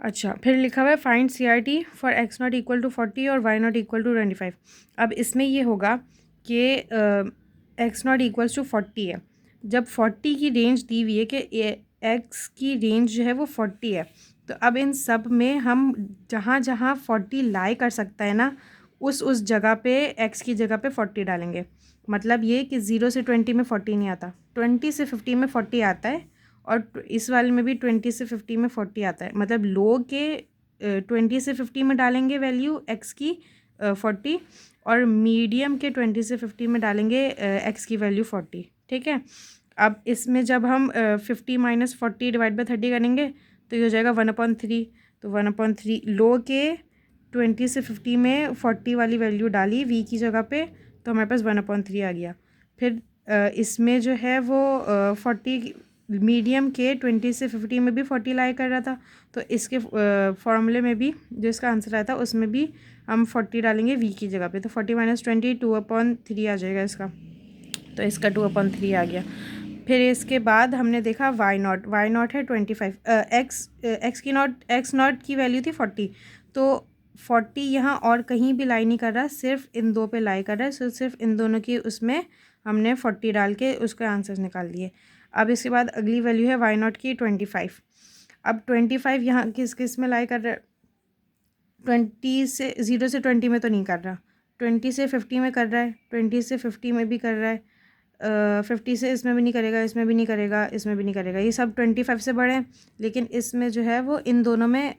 अच्छा, फिर लिखा हुआ है find CRT for x not equal to 40 और y नॉट इक्वल टू 25। अब इसमें ये होगा कि x नॉट इक्वल्स टू 40 है। जब 40 की रेंज दी हुई है कि x की रेंज जो है वो 40 है, तो अब इन सब में हम जहाँ जहाँ 40 लाई कर सकता है ना, उस जगह पे x की जगह पे 40 डालेंगे। मतलब ये कि 0 से 20 में 40 नहीं आता, 20 से 50 में 40 आता है, और इस वाले में भी 20 से 50 में 40 आता है। मतलब लो के 20 से 50 में डालेंगे वैल्यू x की 40, और मीडियम के 20 से 50 में डालेंगे x की वैल्यू 40। ठीक है। अब इसमें जब हम 50 माइनस 40 डिवाइड बाई 30 करेंगे तो ये हो जाएगा 1/3। तो 1/3 लो के 20 से 50 में 40 वाली वैल्यू डाली v की जगह पे, तो हमारे पास 1/3 आ गया। फिर इसमें जो है वो 40 मीडियम के 20 से 50 में भी 40 लाई कर रहा था, तो इसके फॉर्मूले में भी जो इसका आंसर आया था उसमें भी हम 40 डालेंगे v की जगह पे, तो 40 माइनस 20 2/3 आ जाएगा इसका। तो इसका 2/3 आ गया। फिर इसके बाद हमने देखा वाई नॉट है 25, एक्स नॉट की वैल्यू थी 40, तो 40 यहाँ और कहीं भी लाई नहीं कर रहा, सिर्फ इन दो पे लाई कर रहा है। सो सिर्फ इन दोनों की उसमें हमने 40 डाल के उसके आंसर्स निकाल दिए। अब इसके बाद अगली वैल्यू है वाई नॉट की 25। अब 25 यहाँ किस किस में लाई कर रहा है, 20 से 0 से 20 में तो नहीं कर रहा, 20 से 50 में कर रहा है, 20 से 50 में भी कर रहा है, 50 से इसमें भी नहीं करेगा, इसमें भी नहीं करेगा, इसमें भी नहीं करेगा। ये सब 25 से बड़े हैं, लेकिन इसमें जो है वो इन दोनों में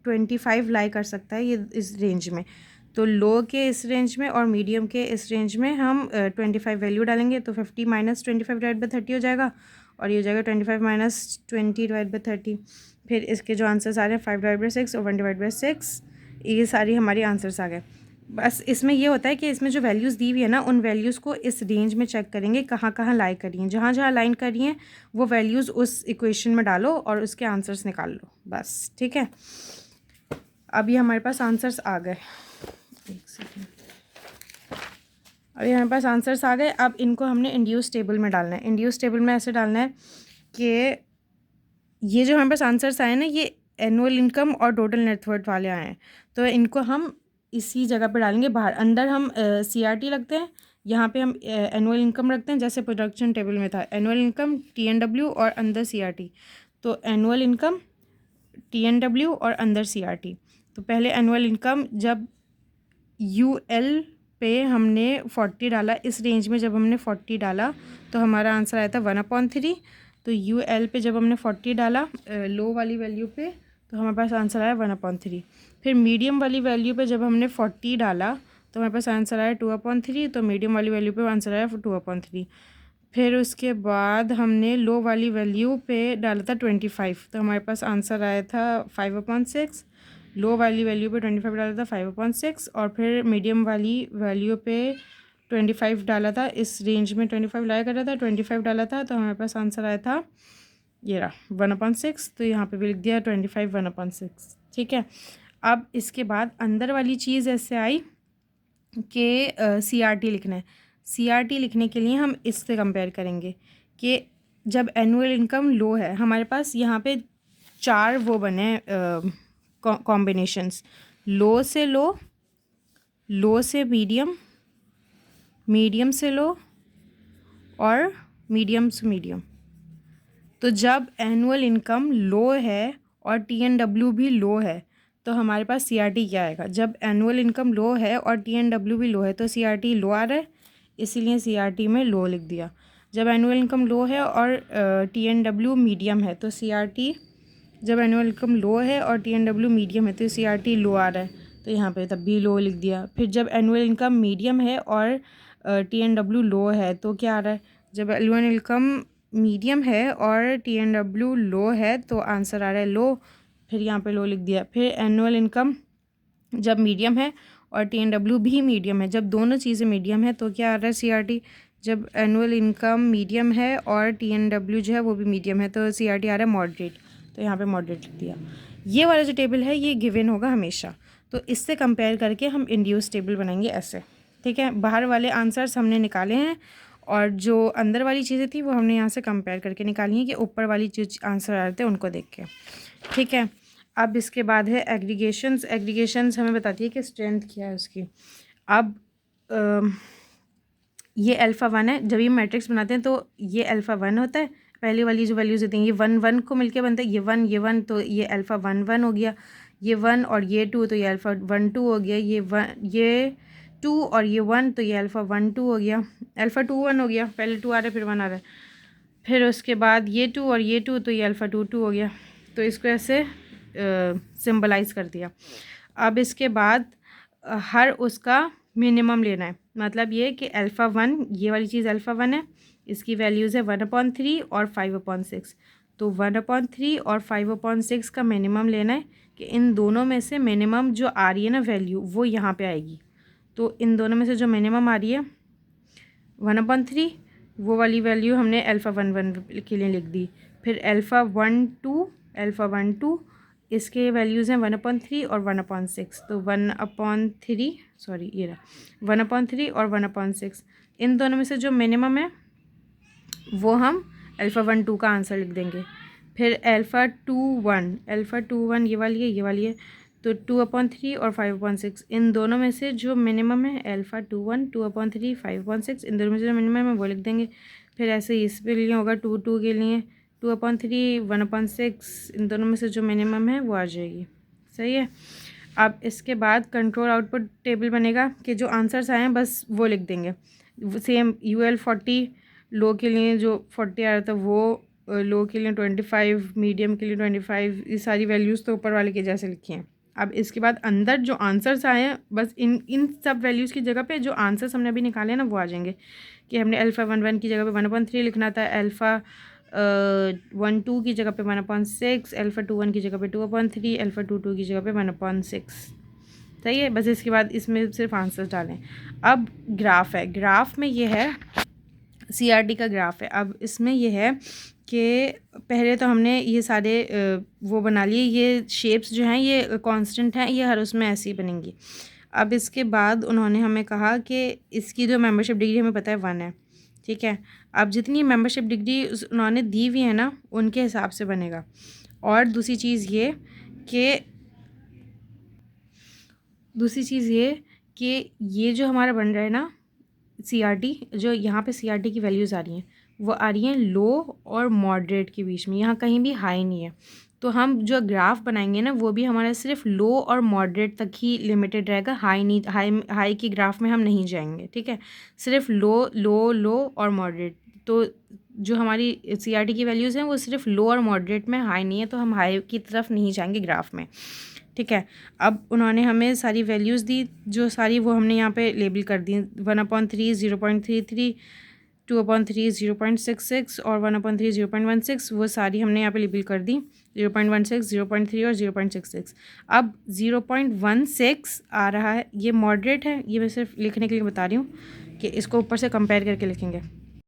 25 लाई कर सकता है, ये इस रेंज में। तो लो के इस रेंज में और मीडियम के इस रेंज में हम 25 वैल्यू डालेंगे, तो 50 माइनस 25 डिवाइड बाई 30 हो जाएगा, और ये हो जाएगा 25 माइनस 20 डिवाइड बाई 30। फिर इसके जो आंसर्स आ रहे हैं 5 डिवाइड बाई 6 और 1 डिवाइड बाई 6, ये सारी हमारी आंसर्स आ गए। बस इसमें ये होता है कि इसमें जो वैल्यूज़ दी हुई है ना, उन वैल्यूज़ को इस रेंज में चेक करेंगे कहाँ कहाँ लाई करी हैं, जहाँ जहाँ लाइन करी हैं वो वैल्यूज़ उस इक्वेशन में डालो और उसके आंसर्स निकाल लो, बस। ठीक है। अब ये हमारे पास आंसर्स आ गए, एक सेकेंड। अभी हमारे पास आंसर्स आ गए। अब इनको हमने इंड्यूस टेबल में डालना है। इंड्यूस टेबल में ऐसे डालना है कि ये जो हमारे पास आंसर्स आए ना, ये एनुअल इनकम और टोटल नेटवर्थ वाले आए हैं, तो इनको हम इसी जगह पे डालेंगे। बाहर अंदर हम CRT रखते हैं, यहाँ पे हम एनुअल इनकम रखते हैं, जैसे प्रोडक्शन टेबल में था एनुअल इनकम TNW और अंदर CRT। तो एनुअल इनकम TNW और अंदर CRT। तो पहले एनुअल इनकम जब UL पे हमने 40 डाला, इस रेंज में जब हमने 40 डाला तो हमारा आंसर आया था 1/3। तो UL पे जब हमने 40 डाला लो वाली वैल्यू पे, तो हमारे पास आंसर आया 1/3। फिर मीडियम वाली वैल्यू पे जब हमने 40 डाला तो हमारे पास आंसर आया 2/3। तो मीडियम वाली वैल्यू पे आंसर आया 2/3। फिर उसके बाद हमने लो वाली वैल्यू पे डाला था 25, तो हमारे पास आंसर आया था 5/6। लो वाली वैल्यू पे 25 डाला था 5/6, और फिर मीडियम वाली वैल्यू पे 25 डाला था, इस रेंज में 25 लाया कर रहा था, 25 डाला था, तो हमारे पास आंसर आया था ये रहा 1/6। तो यहाँ पे भी लिख दिया 25 1/6। ठीक है। अब इसके बाद अंदर वाली चीज़ ऐसे आई कि CRT लिखना है। CRT लिखने के लिए हम इससे कंपेयर करेंगे कि जब एनुअल इनकम लो है, हमारे पास यहाँ पे 4 वो बने कॉम्बिनेशंस, लो से लो, लो से मीडियम, मीडियम से लो, और मीडियम से मीडियम। तो जब एनुअल इनकम लो है और TNW भी लो है, तो हमारे पास CRT क्या आएगा। जब एनुअल इनकम लो है और TNW भी लो है, तो CRT लो आ रहा है, इसीलिए CRT में लो लिख दिया। जब एनुअल इनकम लो है और TNW मीडियम है, तो CRT, जब एनुअल इनकम लो है और TNW मीडियम है, तो CRT लो आ रहा है, तो यहाँ पे तब भी लो लिख दिया। फिर जब एनुअल इनकम मीडियम है और TNW लो है, तो क्या आ रहा है, जब एनुअल इनकम मीडियम है और TNW लो है, तो आंसर आ रहा है लो, फिर यहाँ पे लो लिख दिया। फिर एनुअल इनकम जब मीडियम है और TNW भी मीडियम है, जब दोनों चीज़ें मीडियम है, तो क्या आ रहा है CRT। जब एनुअल इनकम मीडियम है और TNW जो है वो भी मीडियम है, तो CRT आ रहा है मॉडरेट, तो यहाँ पे मॉडरेट लिख दिया। ये वाला जो टेबल है ये गिवन होगा हमेशा, तो इससे कंपेयर करके हम इंड्यूस टेबल बनाएंगे ऐसे। ठीक है। बाहर वाले आंसर्स हमने निकाले हैं, और जो अंदर वाली चीज़ें थी वो हमने यहाँ से कंपेयर करके निकाली हैं कि ऊपर वाली जो आंसर आ रहे थे उनको देख के। ठीक है। अब इसके बाद है एग्रीगेशंस। एग्रीगेशंस हमें बताती है कि स्ट्रेंथ क्या है उसकी। अब ये अल्फ़ा 1 है। जब ये मैट्रिक्स बनाते हैं तो ये अल्फ़ा 1 होता है, पहले वाली जो वैल्यूज़ होती हैं ये 1 1 को मिलके बनता है, ये 1 तो ये अल्फ़ा 1 1 हो गया, ये 1 और ये 2 तो ये अल्फ़ा 1 2 हो गया, ये 2 और ये 1 तो ये अल्फ़ा 1 2 हो गया, अल्फ़ा 2 1 हो गया, पहले 2 आ रहा है फिर 1 आ रहा है। फिर उसके बाद ये 2 और ये 2 तो ये अल्फ़ा 2 2 हो गया। तो इसको ऐसे सिंबलाइज़ कर दिया। अब इसके बाद हर उसका मिनिमम लेना है, मतलब ये कि अल्फ़ा 1, ये वाली चीज़ अल्फ़ा 1 है, इसकी वैल्यूज़ है 1/3 और 5/6। तो 1/3 और 5/6 का मिनिमम लेना है कि इन दोनों में से मिनिमम जो आ रही है ना वैल्यू वो यहाँ पे आएगी। तो इन दोनों में से जो मिनिमम आ रही है 1/3 वो वाली वैल्यू हमने अल्फ़ा 1 1 के लिए लिख दी। फिर अल्फ़ा 1 2 इसके वैल्यूज़ हैं 1/3 और 1/6। तो 1/3 सॉरी ये रहा 1/3 और 1/6, इन दोनों में से जो मिनिमम है वो हम अल्फ़ा 1 2 का आंसर लिख देंगे। फिर अल्फ़ा 2 1 ये वाली है तो 2/3 और 5/6, इन दोनों में से जो मिनिमम है अल्फ़ा 2 1 2/3 5/6, इन दोनों में से जो मिनिमम है वो लिख देंगे। फिर ऐसे ही इस के लिए होगा 2 2 के लिए 2/3 1/6, इन दोनों में से जो मिनिमम है वो आ जाएगी। सही है। अब इसके बाद कंट्रोल आउटपुट टेबल बनेगा कि जो आंसर्स आए हैं बस वो लिख देंगे। सेम UL 40 लो के लिए जो 40 आ रहा था वो लो के लिए 25, मीडियम के लिए 25, ये सारी वैल्यूज़ तो ऊपर वाले के जैसे लिखी हैं। अब इसके बाद अंदर जो आंसर्स आए हैं बस इन सब वैल्यूज़ की जगह पे जो आंसर्स हमने अभी निकाले हैं ना वो आ जाएंगे। कि हमने अल्फ़ा 1 1 की जगह पे 1/3 लिखना था, अल्फ़ा 1 2 की जगह पे 1/6, अल्फ़ा 2 1 की जगह पे 2/3, अल्फ़ा 2 2 की जगह पे 1/6। सही है। बस इसके बाद इसमें सिर्फ आंसर्स डालें। अब ग्राफ है, ग्राफ में ये है CRT का ग्राफ है। अब इसमें ये है कि पहले तो हमने ये सारे वो बना लिए, ये शेप्स जो हैं ये कांस्टेंट हैं, ये हर उसमें ऐसी ही बनेंगी। अब इसके बाद उन्होंने हमें कहा कि इसकी जो मेंबरशिप डिग्री हमें पता है 1 है, ठीक है। अब जितनी मेंबरशिप डिग्री उन्होंने दी हुई है ना उनके हिसाब से बनेगा। और दूसरी चीज़ ये कि ये जो हमारा बन रहा है ना CRT, जो यहाँ पे CRT की वैल्यूज़ आ रही हैं वो आ रही हैं लो और मॉडरेट के बीच में, यहाँ कहीं भी हाई नहीं है। तो हम जो ग्राफ बनाएंगे ना वो भी हमारा सिर्फ लो और मॉडरेट तक ही लिमिटेड रहेगा, हाई नहीं, हाई की ग्राफ में हम नहीं जाएंगे, ठीक है। सिर्फ लो लो लो और मॉडरेट। तो जो हमारी CRT की वैल्यूज़ हैं वो सिर्फ लो और मॉडरेट में, हाई नहीं है, तो हम हाई की तरफ नहीं जाएंगे ग्राफ में, ठीक है। अब उन्होंने हमें सारी वैल्यूज़ दी जो सारी वो हमने यहाँ पे लेबल कर दी। 1/3 0.33, 2/3 0.66 और 1/3 0.16, वो सारी हमने यहाँ पे लेबल कर दी। 0.16 0.3 और 0.66। अब 0.16 आ रहा है, ये मॉडरेट है, ये मैं सिर्फ लिखने के लिए बता रही हूँ कि इसको ऊपर से कंपेयर करके लिखेंगे।